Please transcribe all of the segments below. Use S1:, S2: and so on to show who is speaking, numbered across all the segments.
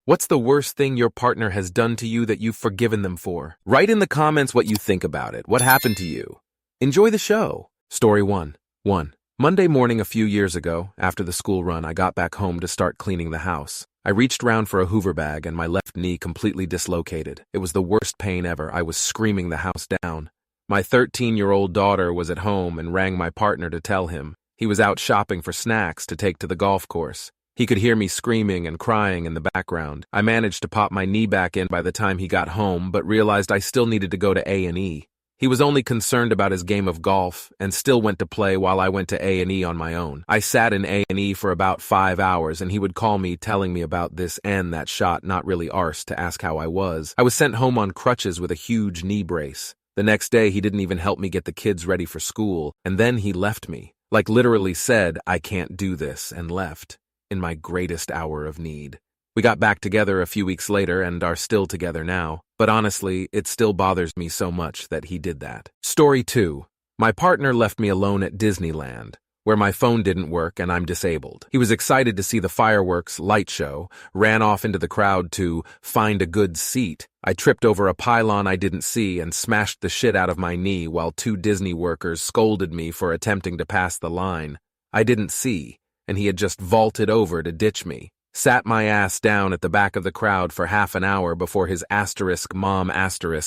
S1: What's the worst thing your partner has done to you that you've forgiven them for? Write in the comments what you think about it. What happened to you? Enjoy the show. Story 1. Monday morning a few years ago, after the school run, I got back home to start cleaning the house. I reached round for a Hoover bag and my left knee completely dislocated. It was the worst pain ever. I was screaming the house down. My 13-year-old daughter was at home and rang my partner to tell him. He was out shopping for snacks to take to the golf course. He could hear me screaming and crying in the background. I managed to pop my knee back in by the time he got home, but realized I still needed to go to A&E. He was only concerned about his game of golf and still went to play while I went to A&E on my own. I sat in A&E for about 5 hours and he would call me telling me about this and that shot, not really arse, to ask how I was. I was sent home on crutches with a huge knee brace. The next day he didn't even help me get the kids ready for school, and then he left me. Like literally said, "I can't do this," and left. In my greatest hour of need. We got back together a few weeks later and are still together now, but honestly, it still bothers me so much that he did that. Story 2. My partner left me alone at Disneyland, where my phone didn't work and I'm disabled. He was excited to see the fireworks light show, ran off into the crowd to find a good seat. I tripped over a pylon I didn't see and smashed the shit out of my knee while 2 Disney workers scolded me for attempting to pass the line. I didn't see, and he had just vaulted over to ditch me. Sat my ass down at the back of the crowd for half an hour before his mom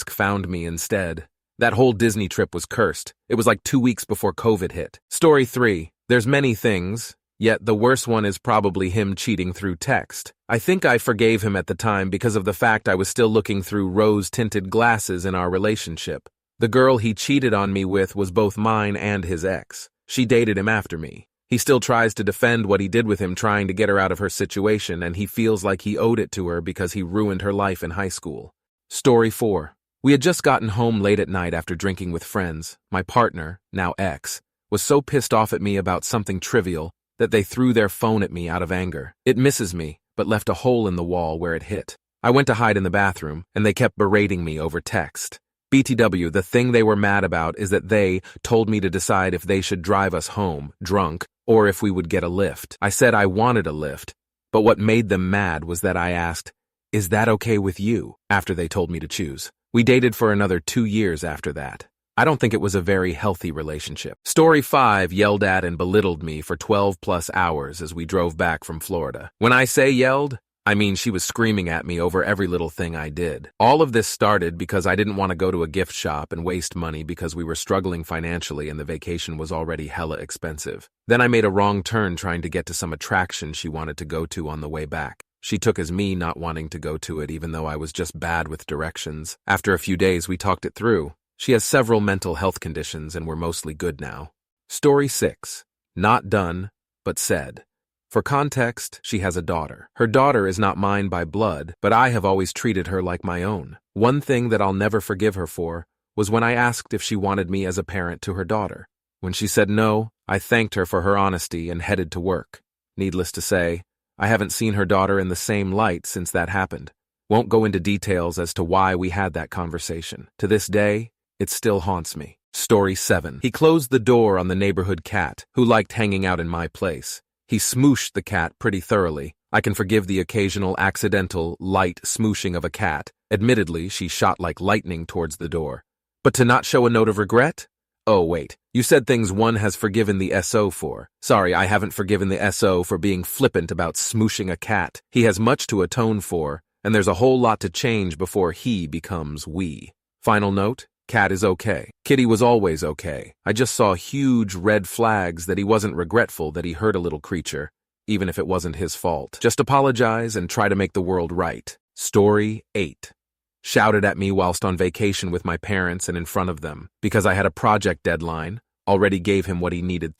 S1: found me instead. That whole Disney trip was cursed. It was like 2 weeks before COVID hit. Story 3. There's many things, yet the worst one is probably him cheating through text. I think I forgave him at the time because of the fact I was still looking through rose-tinted glasses in our relationship. The girl he cheated on me with was both mine and his ex. She dated him after me. He still tries to defend what he did with him, trying to get her out of her situation, and he feels like he owed it to her because he ruined her life in high school. Story 4. We had just gotten home late at night after drinking with friends. My partner, now ex, was so pissed off at me about something trivial that they threw their phone at me out of anger. It misses me, but left a hole in the wall where it hit. I went to hide in the bathroom, and they kept berating me over text. BTW, the thing they were mad about is that they told me to decide if they should drive us home, drunk, or if we would get a lift. I said I wanted a lift, but what made them mad was that I asked, "Is that okay with you?" after they told me to choose. We dated for another 2 years after that. I don't think it was a very healthy relationship. Story 5 yelled at and belittled me for 12 plus hours as we drove back from Florida. When I say yelled, I mean she was screaming at me over every little thing I did. All of this started because I didn't want to go to a gift shop and waste money because we were struggling financially and the vacation was already hella expensive. Then I made a wrong turn trying to get to some attraction she wanted to go to on the way back. She took as me not wanting to go to it even though I was just bad with directions. After a few days, we talked it through. She has several mental health conditions and we're mostly good now. Story 6. Not done, but said. For context, she has a daughter. Her daughter is not mine by blood, but I have always treated her like my own. One thing that I'll never forgive her for was when I asked if she wanted me as a parent to her daughter. When she said no, I thanked her for her honesty and headed to work. Needless to say, I haven't seen her daughter in the same light since that happened. Won't go into details as to why we had that conversation. To this day, it still haunts me. Story 7. He closed the door on the neighborhood cat, who liked hanging out in my place. He smooshed the cat pretty thoroughly. I can forgive the occasional accidental, light smooshing of a cat. Admittedly, she shot like lightning towards the door. But to not show a note of regret? Oh, wait. You said things one has forgiven the SO for. Sorry, I haven't forgiven the SO for being flippant about smooshing a cat. He has much to atone for, and there's a whole lot to change before he becomes we. Final note. Cat is okay. Kitty was always okay. I just saw huge red flags that he wasn't regretful that he hurt a little creature, even if it wasn't his fault. Just apologize and try to make the world right. Story 8. Shouted at me whilst on vacation with my parents and in front of them because I had a project deadline, already gave him what he needed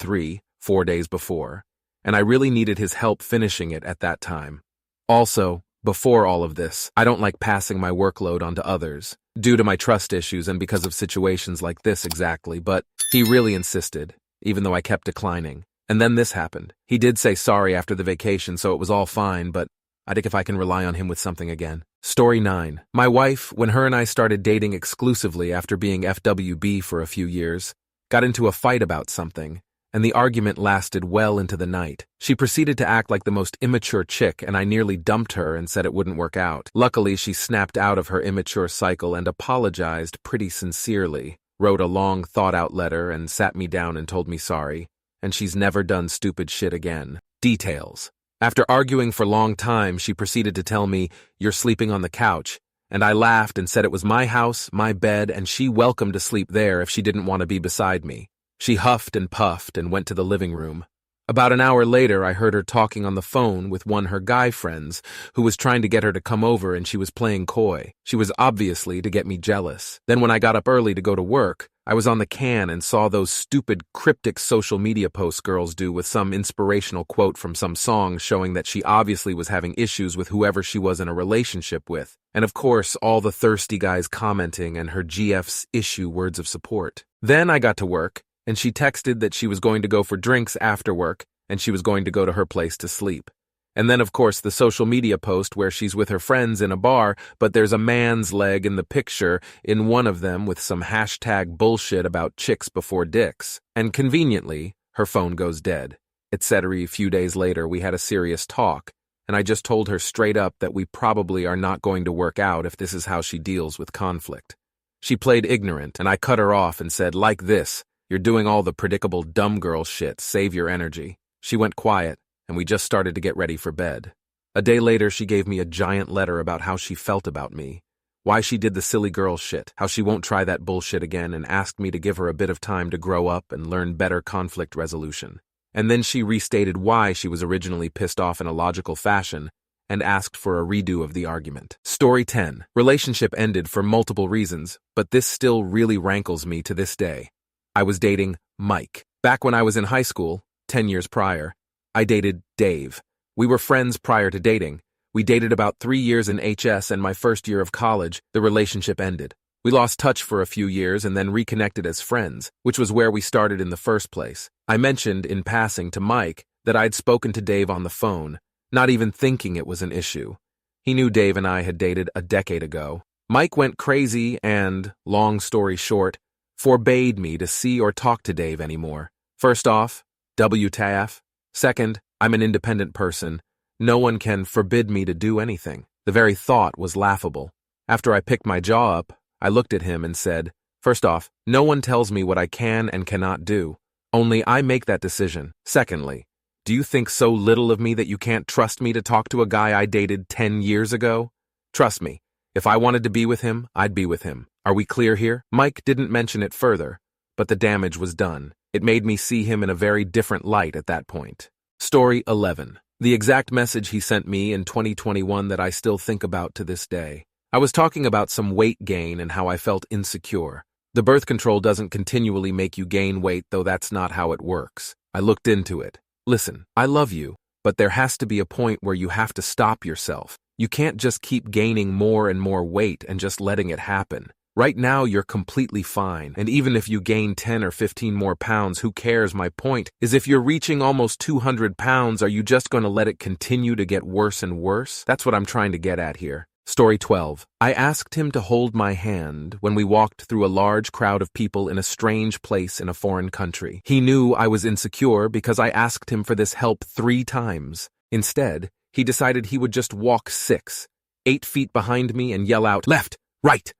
S1: 4 days before, and I really needed his help finishing it at that time. Also, before all of this, I don't like passing my workload onto others, due to my trust issues and because of situations like this exactly, but he really insisted, even though I kept declining. And then this happened. He did say sorry after the vacation, so it was all fine, but I think if I can rely on him with something again. Story 9. My wife, when her and I started dating exclusively after being FWB for a few years, got into a fight about something, and the argument lasted well into the night. She proceeded to act like the most immature chick, and I nearly dumped her and said it wouldn't work out. Luckily, she snapped out of her immature cycle and apologized pretty sincerely, wrote a long, thought-out letter, and sat me down and told me sorry, and she's never done stupid shit again. Details. After arguing for a long time, she proceeded to tell me, "You're sleeping on the couch," and I laughed and said it was my house, my bed, and she welcome to sleep there if she didn't want to be beside me. She huffed and puffed and went to the living room. About an hour later, I heard her talking on the phone with one of her guy friends who was trying to get her to come over, and she was playing coy. She was obviously to get me jealous. Then when I got up early to go to work, I was on the can and saw those stupid cryptic social media posts girls do with some inspirational quote from some song showing that she obviously was having issues with whoever she was in a relationship with. And of course, all the thirsty guys commenting and her GF's issue words of support. Then I got to work, and she texted that she was going to go for drinks after work, and she was going to go to her place to sleep. And then, of course, the social media post where she's with her friends in a bar, but there's a man's leg in the picture in one of them with some hashtag bullshit about chicks before dicks. And conveniently, her phone goes dead. Etc. A few days later, we had a serious talk, and I just told her straight up that we probably are not going to work out if this is how she deals with conflict. She played ignorant, and I cut her off and said, "Like this, you're doing all the predictable dumb girl shit, save your energy." She went quiet, and we just started to get ready for bed. A day later, she gave me a giant letter about how she felt about me, why she did the silly girl shit, how she won't try that bullshit again, and asked me to give her a bit of time to grow up and learn better conflict resolution. And then she restated why she was originally pissed off in a logical fashion and asked for a redo of the argument. Story 10. Relationship ended for multiple reasons, but this still really rankles me to this day. I was dating Mike. Back when I was in high school, 10 years prior, I dated Dave. We were friends prior to dating. We dated about 3 years in HS, and my first year of college, the relationship ended. We lost touch for a few years and then reconnected as friends, which was where we started in the first place. I mentioned, in passing, to Mike that I'd spoken to Dave on the phone, not even thinking it was an issue. He knew Dave and I had dated a decade ago. Mike went crazy and, long story short, forbade me to see or talk to Dave anymore. First off, WTF. Second, I'm an independent person. No one can forbid me to do anything. The very thought was laughable. After I picked my jaw up, I looked at him and said, "First off, no one tells me what I can and cannot do. Only I make that decision. Secondly, do you think so little of me that you can't trust me to talk to a guy I dated 10 years ago? Trust me, if I wanted to be with him, I'd be with him. Are we clear here?" Mike didn't mention it further, but the damage was done. It made me see him in a very different light at that point. Story 11. The exact message he sent me in 2021 that I still think about to this day. I was talking about some weight gain and how I felt insecure. The birth control doesn't continually make you gain weight, though that's not how it works. I looked into it. Listen, I love you, but there has to be a point where you have to stop yourself. You can't just keep gaining more and more weight and just letting it happen. Right now, you're completely fine, and even if you gain 10 or 15 more pounds, who cares? My point is, if you're reaching almost 200 pounds, are you just going to let it continue to get worse and worse? That's what I'm trying to get at here. Story 12. I asked him to hold my hand when we walked through a large crowd of people in a strange place in a foreign country. He knew I was insecure because I asked him for this help 3 times. Instead, he decided he would just walk 6, 8 feet behind me and yell out, "Left, right,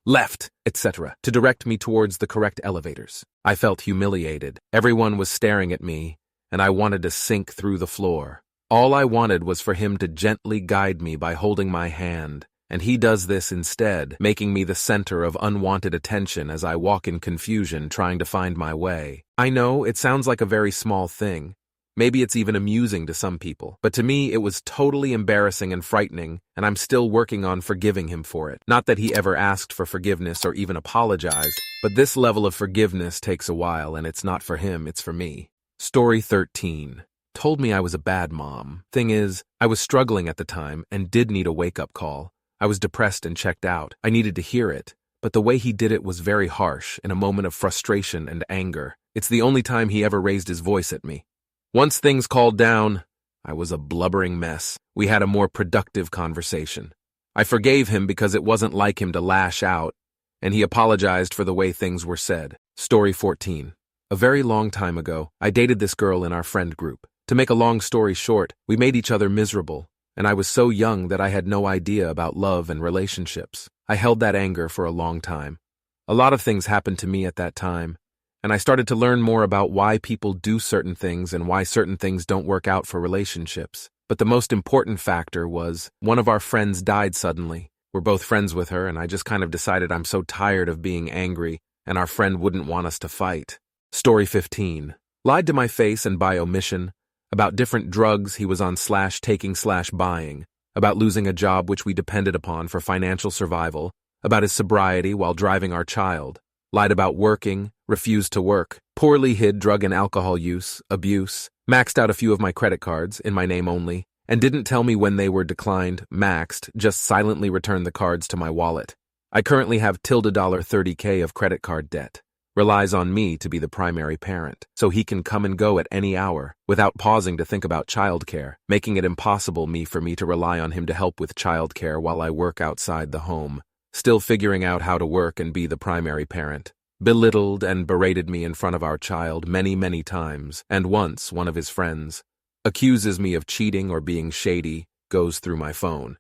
S1: left," etc., to direct me towards the correct elevators. I felt humiliated. Everyone was staring at me, and I wanted to sink through the floor. All I wanted was for him to gently guide me by holding my hand, and he does this instead, making me the center of unwanted attention as I walk in confusion trying to find my way. I know it sounds like a very small thing. Maybe it's even amusing to some people, but to me it was totally embarrassing and frightening, and I'm still working on forgiving him for it. Not that he ever asked for forgiveness or even apologized, but this level of forgiveness takes a while, and it's not for him, it's for me. Story 13. Told me I was a bad mom. Thing is, I was struggling at the time and did need a wake-up call. I was depressed and checked out. I needed to hear it, but the way he did it was very harsh, in a moment of frustration and anger. It's the only time he ever raised his voice at me. Once things calmed down, I was a blubbering mess. We had a more productive conversation. I forgave him because it wasn't like him to lash out, and he apologized for the way things were said. Story 14. A very long time ago, I dated this girl in our friend group. To make a long story short, we made each other miserable, and I was so young that I had no idea about love and relationships. I held that anger for a long time. A lot of things happened to me at that time, and I started to learn more about why people do certain things and why certain things don't work out for relationships. But the most important factor was one of our friends died suddenly. We're both friends with her, and I just kind of decided I'm so tired of being angry, and our friend wouldn't want us to fight. Story 15. Lied to my face and by omission, about different drugs he was on /taking/buying, about losing a job which we depended upon for financial survival, about his sobriety while driving our child, lied about working, refused to work, poorly hid drug and alcohol use, abuse, maxed out a few of my credit cards, in my name only, and didn't tell me when they were declined, maxed, just silently returned the cards to my wallet. I currently have $30K of credit card debt. Relies on me to be the primary parent, so he can come and go at any hour, without pausing to think about childcare, making it impossible for me to rely on him to help with childcare while I work outside the home. Still figuring out how to work and be the primary parent. Belittled and berated me in front of our child many times, and once one of his friends accuses me of cheating or being shady, goes through my phone.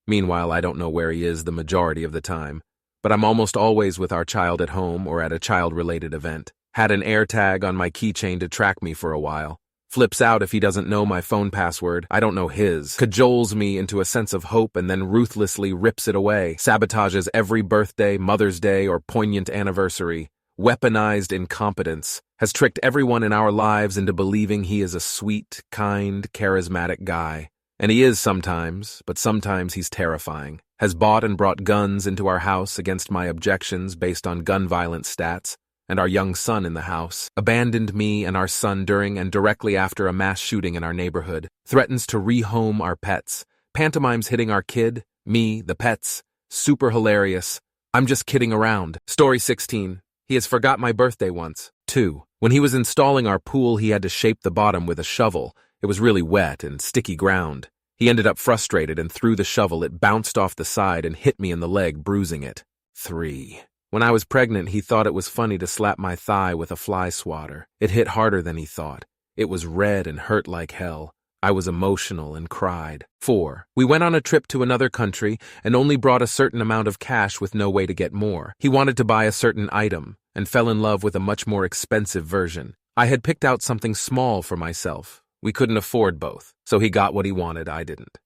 S1: Meanwhile, I don't know where he is the majority of the time. But I'm almost always with our child at home or at a child-related event. Had an AirTag on my keychain to track me for a while. Flips out if he doesn't know my phone password, I don't know his. Cajoles me into a sense of hope and then ruthlessly rips it away. Sabotages every birthday, Mother's Day, or poignant anniversary. Weaponized incompetence. Has tricked everyone in our lives into believing he is a sweet, kind, charismatic guy. And he is sometimes, but sometimes he's terrifying. Has bought and brought guns into our house against my objections based on gun violence stats, and our young son in the house. Abandoned me and our son during and directly after a mass shooting in our neighborhood. Threatens to rehome our pets. Pantomimes hitting our kid, me, the pets. Super hilarious. I'm just kidding around. Story 16. He has forgot my birthday once. 2. When he was installing our pool, he had to shape the bottom with a shovel. It was really wet and sticky ground. He ended up frustrated and threw the shovel. It bounced off the side and hit me in the leg, bruising it. 3. When I was pregnant, he thought it was funny to slap my thigh with a fly swatter. It hit harder than he thought. It was red and hurt like hell. I was emotional and cried. 4. We went on a trip to another country and only brought a certain amount of cash with no way to get more. He wanted to buy a certain item and fell in love with a much more expensive version. I had picked out something small for myself. We couldn't afford both, so he got what he wanted, I didn't.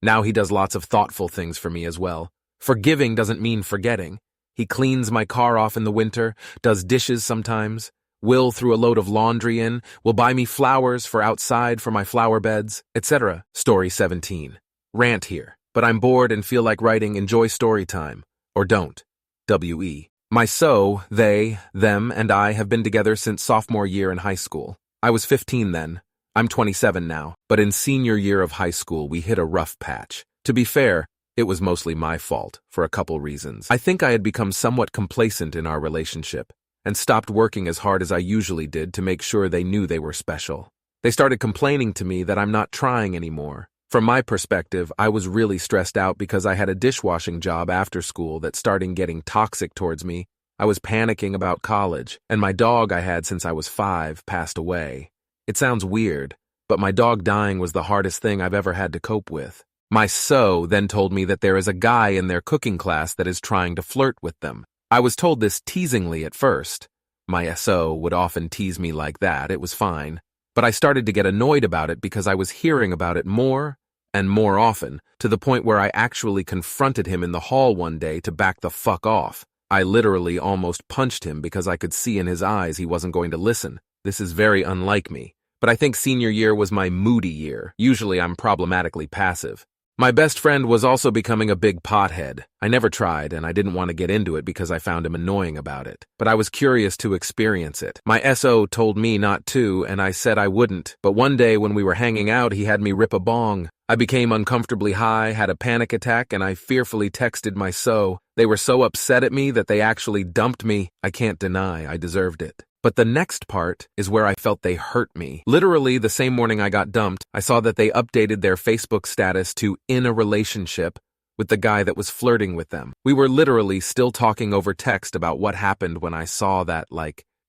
S1: Now he does lots of thoughtful things for me as well. Forgiving doesn't mean forgetting. He cleans my car off in the winter, does dishes sometimes, will throw a load of laundry in, will buy me flowers for outside for my flower beds, etc. Story 17. Rant here, but I'm bored and feel like writing enjoy story time. Or don't. W.E. They, them, and I have been together since sophomore year in high school. I was 15 then. I'm 27 now, but in senior year of high school, we hit a rough patch. To be fair, it was mostly my fault, for a couple reasons. I think I had become somewhat complacent in our relationship, and stopped working as hard as I usually did to make sure they knew they were special. They started complaining to me that I'm not trying anymore. From my perspective, I was really stressed out because I had a dishwashing job after school that started getting toxic towards me. I was panicking about college, and my dog I had since I was 5 passed away. It sounds weird, but my dog dying was the hardest thing I've ever had to cope with. My then told me that there is a guy in their cooking class that is trying to flirt with them. I was told this teasingly at first. My would often tease me like that, it was fine. But I started to get annoyed about it because I was hearing about it more and more often, to the point where I actually confronted him in the hall one day to back the fuck off. I literally almost punched him because I could see in his eyes he wasn't going to listen. This is very unlike me. But I think senior year was my moody year. Usually I'm problematically passive. My best friend was also becoming a big pothead. I never tried, and I didn't want to get into it because I found him annoying about it. But I was curious to experience it. My SO told me not to, and I said I wouldn't. But one day when we were hanging out, he had me rip a bong. I became uncomfortably high, had a panic attack, and I fearfully texted my SO. They were so upset at me that they actually dumped me. I can't deny I deserved it. But the next part is where I felt they hurt me. Literally, the same morning I got dumped, I saw that they updated their Facebook status to in a relationship with the guy that was flirting with them. We were literally still talking over text about what happened when I saw that,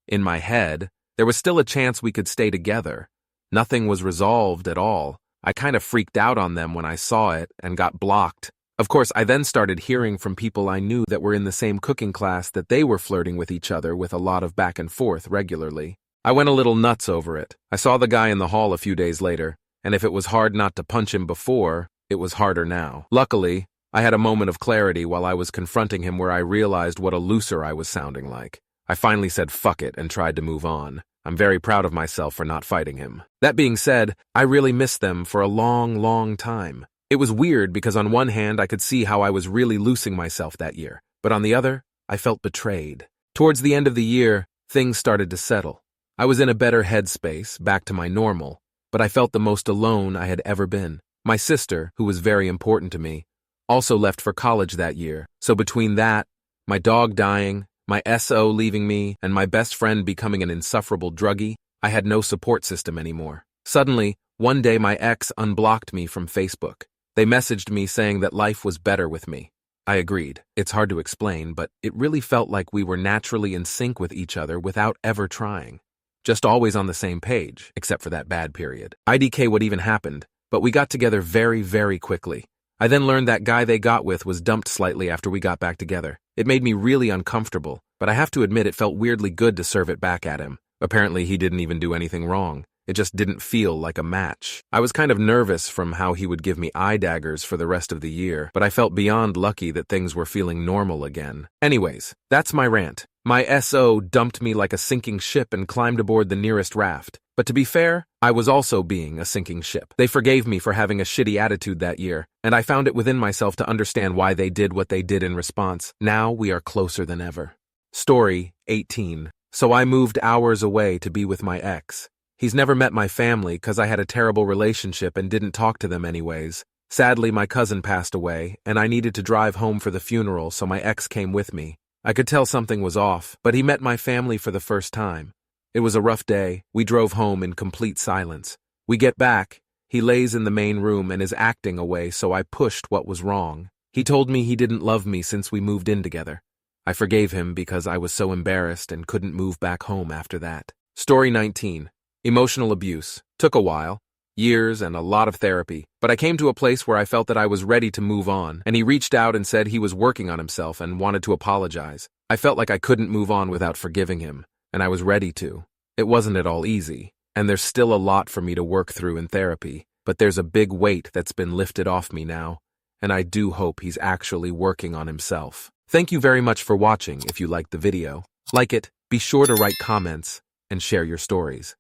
S1: in my head, There was still a chance we could stay together. Nothing was resolved at all. I kind of freaked out on them when I saw it and got blocked. Of course, I then started hearing from people I knew that were in the same cooking class that they were flirting with each other with a lot of back and forth regularly. I went a little nuts over it. I saw the guy in the hall a few days later, and if it was hard not to punch him before, it was harder now. Luckily, I had a moment of clarity while I was confronting him where I realized what a loser I was sounding like. I finally said fuck it and tried to move on. I'm very proud of myself for not fighting him. That being said, I really missed them for a long, long time. It was weird because on one hand I could see how I was really losing myself that year, but on the other, I felt betrayed. Towards the end of the year, things started to settle. I was in a better headspace, back to my normal, but I felt the most alone I had ever been. My sister, who was very important to me, also left for college that year, so between that, my dog dying, my SO leaving me, and my best friend becoming an insufferable druggie, I had no support system anymore. Suddenly, one day my ex unblocked me from Facebook. They messaged me saying that life was better with me. I agreed. It's hard to explain, but it really felt like we were naturally in sync with each other without ever trying. Just always on the same page, except for that bad period. IDK what even happened, but we got together very, very quickly. I then learned that guy they got with was dumped slightly after we got back together. It made me really uncomfortable, but I have to admit it felt weirdly good to serve it back at him. Apparently he didn't even do anything wrong. It just didn't feel like a match. I was kind of nervous from how he would give me eye daggers for the rest of the year, but I felt beyond lucky that things were feeling normal again. Anyways, that's my rant. My SO dumped me like a sinking ship and climbed aboard the nearest raft. But to be fair, I was also being a sinking ship. They forgave me for having a shitty attitude that year, and I found it within myself to understand why they did what they did in response. Now we are closer than ever. Story 18. So I moved hours away to be with my ex. He's never met my family because I had a terrible relationship and didn't talk to them anyways. Sadly, my cousin passed away, and I needed to drive home for the funeral, so my ex came with me. I could tell something was off, but he met my family for the first time. It was a rough day. We drove home in complete silence. We get back. He lays in the main room and is acting away, so I pushed what was wrong. He told me he didn't love me since we moved in together. I forgave him because I was so embarrassed and couldn't move back home after that. Story 19. Emotional abuse. Took a while. Years and a lot of therapy, but I came to a place where I felt that I was ready to move on, and he reached out and said he was working on himself and wanted to apologize. I felt like I couldn't move on without forgiving him, and I was ready to. It wasn't at all easy, and there's still a lot for me to work through in therapy, but there's a big weight that's been lifted off me now, and I do hope he's actually working on himself. Thank you very much for watching. If you liked the video, like it, be sure to write comments, and share your stories.